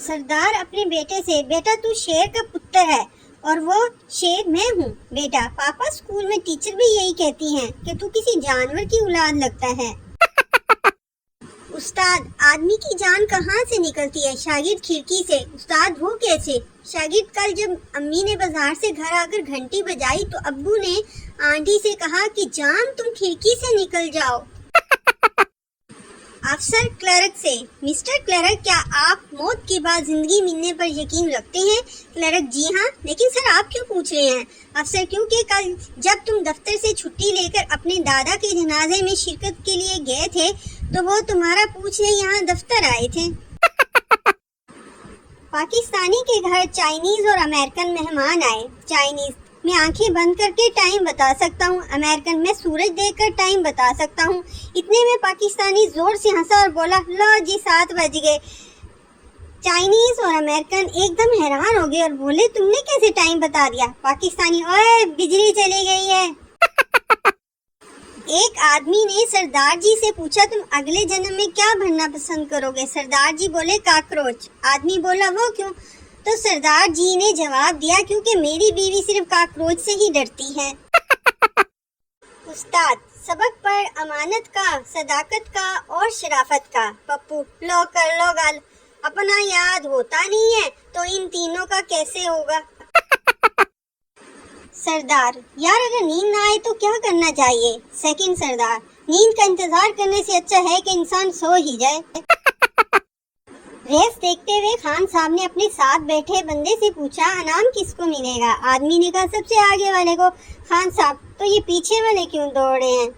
سردار اپنے بیٹے سے، بیٹا تو شیر کا پتر ہے اور وہ شیر میں ہوں۔ بیٹا، پاپا اسکول میں ٹیچر بھی یہی کہتی ہیں کہ تو کسی جانور کی اولاد لگتا ہے۔ استاد، آدمی کی جان کہاں سے نکلتی ہے؟ شاگرد کھڑکی سے۔ استاد، وہ کیسے؟ شاگرد، کل جب امی نے بازار سے گھر آ کر گھنٹی بجائی تو ابو نے آنٹی سے کہا کہ جان تم کھڑکی سے نکل جاؤ۔ افسر کلرک سے، مسٹر کلرک، کیا آپ موت کے بعد زندگی ملنے پر یقین رکھتے ہیں؟ کلرک، جی ہاں، لیکن سر آپ کیوں پوچھ رہے ہیں؟ افسر، کیونکہ کل جب تم دفتر سے چھٹی لے کر اپنے دادا کے جنازے میں شرکت کے لیے گئے تھے تو وہ تمہارا پوچھنے یہاں دفتر آئے تھے۔ پاکستانی کے گھر چائنیز اور امریکن مہمان آئے۔ چائنیز، میں آنکھیں بند کر کے ٹائم بتا سکتا ہوں۔ امریکن، میں سورج دیکھ کر ٹائم بتا سکتا ہوں۔ اتنے میں پاکستانی زور سے ہنسا اور بولا، لو جی 7 بج گئے۔ چائنیز اور امریکن ایک دم حیران ہو گئے اور بولے، تم نے کیسے ٹائم بتا دیا؟ پاکستانی، اوئے بجلی چلی گئی ہے۔ ایک آدمی نے سردار جی سے پوچھا، تم اگلے جنم میں کیا بننا پسند کرو گے؟ سردار جی بولے، کاکروچ۔ آدمی بولا، وہ کیوں؟ تو سردار جی نے جواب دیا، کیونکہ میری بیوی صرف کاکروچ سے ہی ڈرتی ہے۔ استاد، سبق پڑھ امانت کا، صداقت کا اور شرافت کا۔ پپو، لو کر لو گل، اپنا یاد ہوتا نہیں ہے تو ان تینوں کا کیسے ہوگا؟ سردار، یار اگر نیند نہ آئے تو کیا کرنا چاہیے؟ سیکنڈ سردار، نیند کا انتظار کرنے سے اچھا ہے کہ انسان سو ہی جائے۔ ریس دیکھتے ہوئے خان صاحب نے اپنے ساتھ بیٹھے بندے سے پوچھا، انعام کس کو ملے گا؟ آدمی نے کہا، سب سے آگے والے کو۔ خان صاحب، تو یہ پیچھے والے کیوں دوڑ رہے ہیں؟